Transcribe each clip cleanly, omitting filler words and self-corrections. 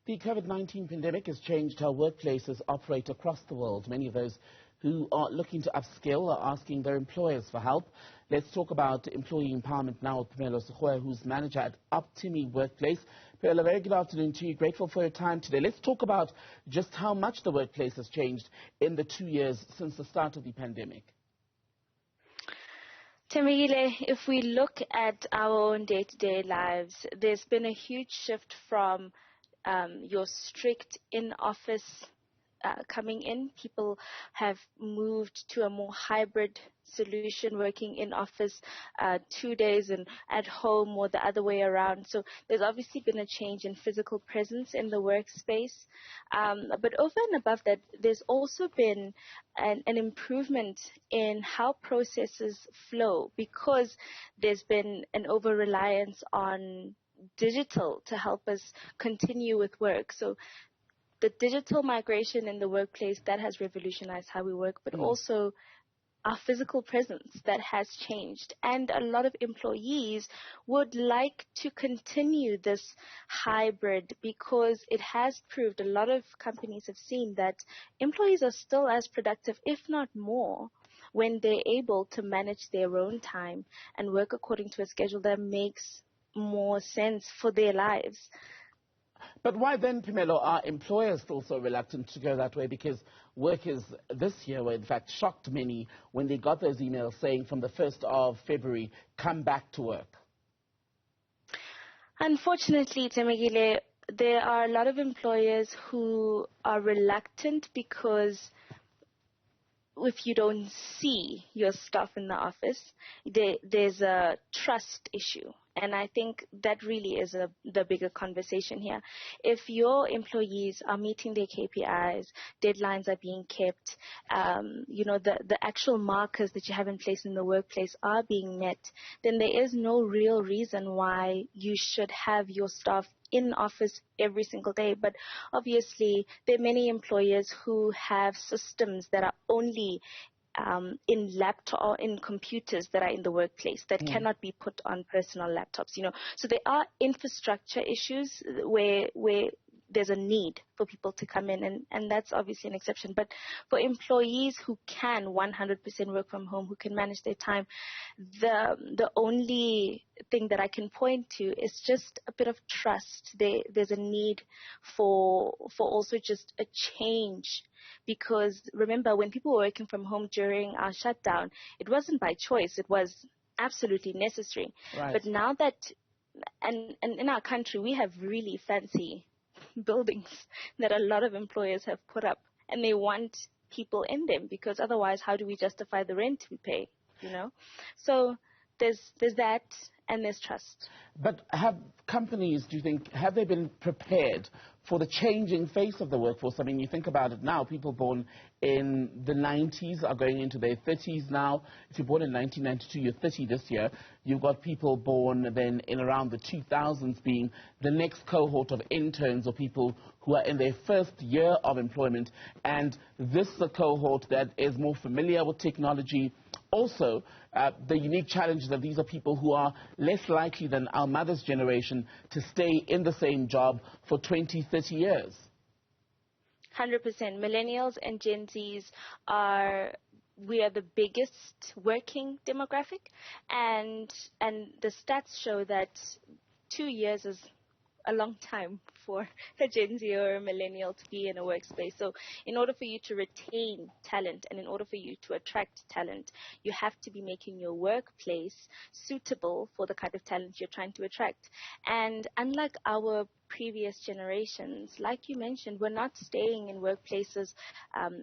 The COVID-19 pandemic has changed how workplaces operate across the world. Many of those who are looking to upskill are asking their employers for help. Let's talk about employee empowerment now with Phemelo Segoe, who's manager at Optimi Workplace. Phemelo, very good afternoon to you. Grateful for your time today. Let's talk about just how much the workplace has changed in the 2 years since the start of the pandemic. Temegile, if we look at our own day-to-day lives, there's been a huge shift from your strict in-office coming in. People have moved to a more hybrid solution, working in office 2 days and at home, or the other way around. So there's obviously been a change in physical presence in the workspace. But over and above that, there's also been an improvement in how processes flow, because there's been an over-reliance on digital to help us continue with work. So the digital migration in the workplace, that has revolutionized how we work, but also our physical presence, that has changed. And a lot of employees would like to continue this hybrid, because it has proved, a lot of companies have seen that employees are still as productive, if not more, when they're able to manage their own time and work according to a schedule that makes more sense for their lives. But why then, Phemelo, are employers still so reluctant to go that way? Because workers this year were in fact shocked many when they got those emails saying from the 1st of February, come back to work. Unfortunately, Temegile, there are a lot of employers who are reluctant because if you don't see your staff in the office, there's a trust issue. And I think that really is the bigger conversation here. If your employees are meeting their KPIs, deadlines are being kept, the actual markers that you have in place in the workplace are being met, then there is no real reason why you should have your staff in office every single day. But obviously, there are many employers who have systems that are only in laptop or in computers that are in the workplace that cannot be put on personal laptops, So there are infrastructure issues where there's a need for people to come in, and that's obviously an exception. But for employees who can 100% work from home, who can manage their time, the only thing that I can point to is just a bit of trust. There's a need for also just a change. Because remember, when people were working from home during our shutdown, it wasn't by choice, it was absolutely necessary. Right. But now that, and in our country, we have really fancy buildings that a lot of employers have put up, and they want people in them, because otherwise how do we justify the rent we pay, So there's that, and there's trust. But have companies, do you think, have they been prepared for the changing face of the workforce? I mean, you think about it now, people born in the 90s are going into their 30s now. If you're born in 1992, you're 30 this year. You've got people born then in around the 2000s being the next cohort of interns or people who are in their first year of employment. And this is a cohort that is more familiar with technology. Also, the unique challenge is that these are people who are less likely than our mother's generation to stay in the same job for 20, 30 years. 100%. Millennials and Gen Zs we are the biggest working demographic, and the stats show that 2 years is a long time for a Gen Z or a millennial to be in a workspace. So in order for you to retain talent, and in order for you to attract talent, you have to be making your workplace suitable for the kind of talent you're trying to attract. And unlike our previous generations, like you mentioned, we're not staying in workplaces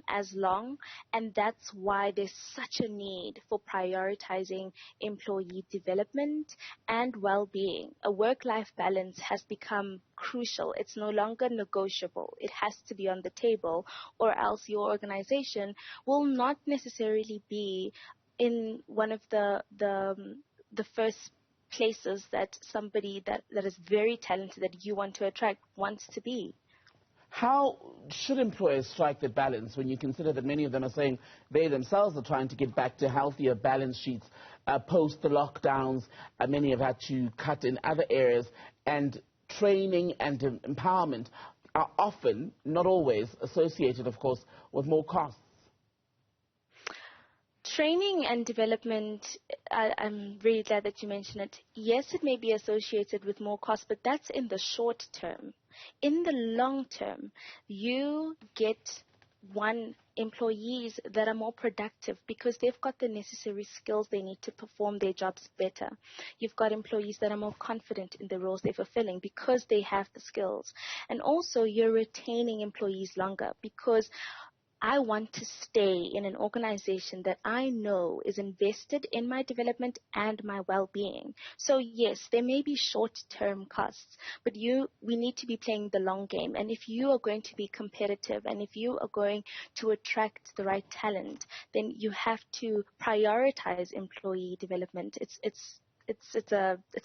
as long, and that's why there's such a need for prioritizing employee development and well-being. A work-life balance has become crucial. It's no longer negotiable. It has to be on the table, or else your organization will not necessarily be in one of the first places that somebody that is very talented, that you want to attract, wants to be. How should employers strike the balance when you consider that many of them are saying they themselves are trying to get back to healthier balance sheets post the lockdowns? Many have had to cut in other areas, and training and empowerment are often, not always, associated, of course, with more costs. Training and development, I'm really glad that you mentioned it. Yes, it may be associated with more cost, but that's in the short term. In the long term, you get employees that are more productive because they've got the necessary skills they need to perform their jobs better. You've got employees that are more confident in the roles they're fulfilling because they have the skills. And also, you're retaining employees longer because I want to stay in an organization that I know is invested in my development and my well-being. So yes, there may be short-term costs, but we need to be playing the long game. And if you are going to be competitive and if you are going to attract the right talent, then you have to prioritize employee development. It's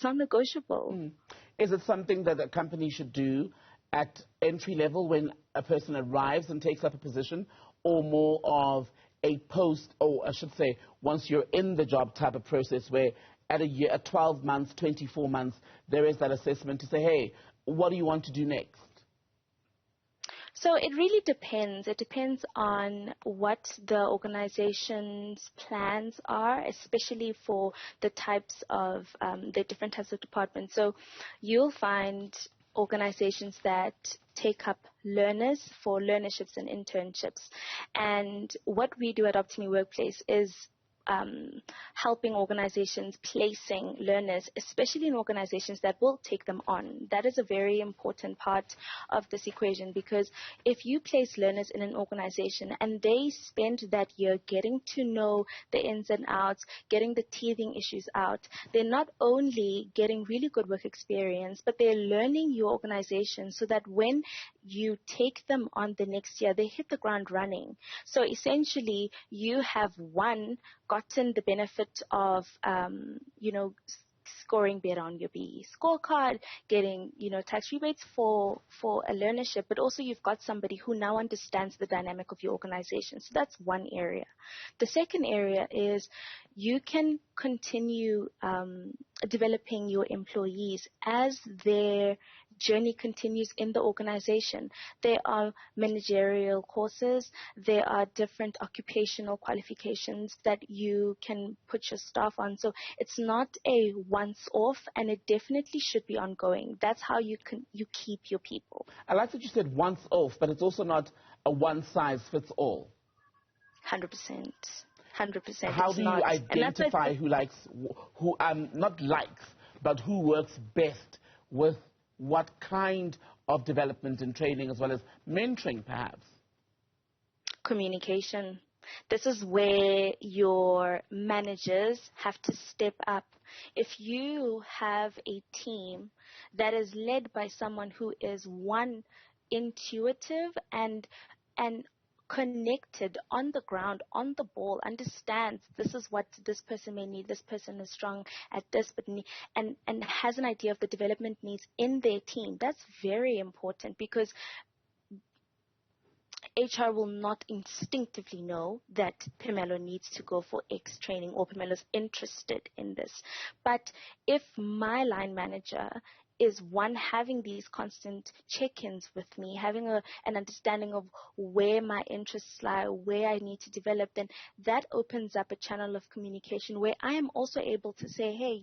non-negotiable. Is it something that a company should do at entry level when a person arrives and takes up a position, or more of a post, or I should say, once you're in the job type of process where at a year, at 12 months, 24 months, there is that assessment to say, hey, what do you want to do next? So it really depends. It depends on what the organization's plans are, especially for the different types of departments. So you'll find organizations that take up learners for learnerships and internships. And what we do at Optimi Workplace is helping organizations placing learners, especially in organizations that will take them on. That is a very important part of this equation, because if you place learners in an organization and they spend that year getting to know the ins and outs, getting the teething issues out, they're not only getting really good work experience, but they're learning your organization so that when you take them on the next year, they hit the ground running. So essentially, you have gotten the benefit of, scoring better on your BE scorecard, getting, tax rebates for a learnership, but also you've got somebody who now understands the dynamic of your organization. So that's one area. The second area is you can continue developing your employees as their journey continues in the organization. There are managerial courses, there are different occupational qualifications that you can put your staff on. So it's not a once-off, and it definitely should be ongoing. That's how you keep your people. I like that you said once-off, but it's also not a one-size-fits-all. 100%. 100%. How do you identify who works best with what kind of development and training, as well as mentoring, perhaps? Communication. This is where your managers have to step up. If you have a team that is led by someone who is intuitive and connected on the ground, on the ball, understands this is what this person may need, this person is strong at this, and has an idea of the development needs in their team. That's very important, because HR will not instinctively know that Phemelo needs to go for X training or Phemelo's interested in this. But if my line manager is having these constant check-ins with me, having an understanding of where my interests lie, where I need to develop, then that opens up a channel of communication where I am also able to say, hey,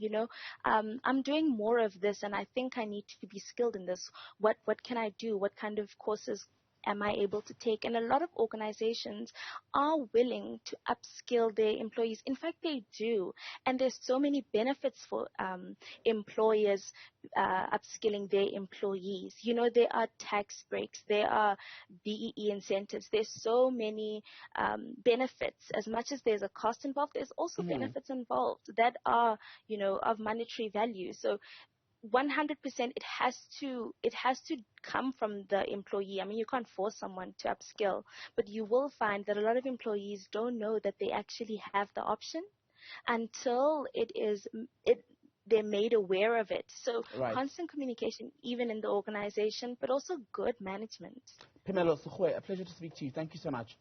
I'm doing more of this and I think I need to be skilled in this. What can I do? What kind of courses am I able to take? And a lot of organizations are willing to upskill their employees. In fact, they do. And there's so many benefits for employers upskilling their employees. There are tax breaks, there are BEE incentives, there's so many benefits. As much as there's a cost involved, there's also benefits involved that are, of monetary value. So 100%, it has to come from the employee. I mean, you can't force someone to upskill, but you will find that a lot of employees don't know that they actually have the option until they're made aware of it. So constant communication, even in the organization, but also good management. Phemelo Segoe, a pleasure to speak to you. Thank you so much.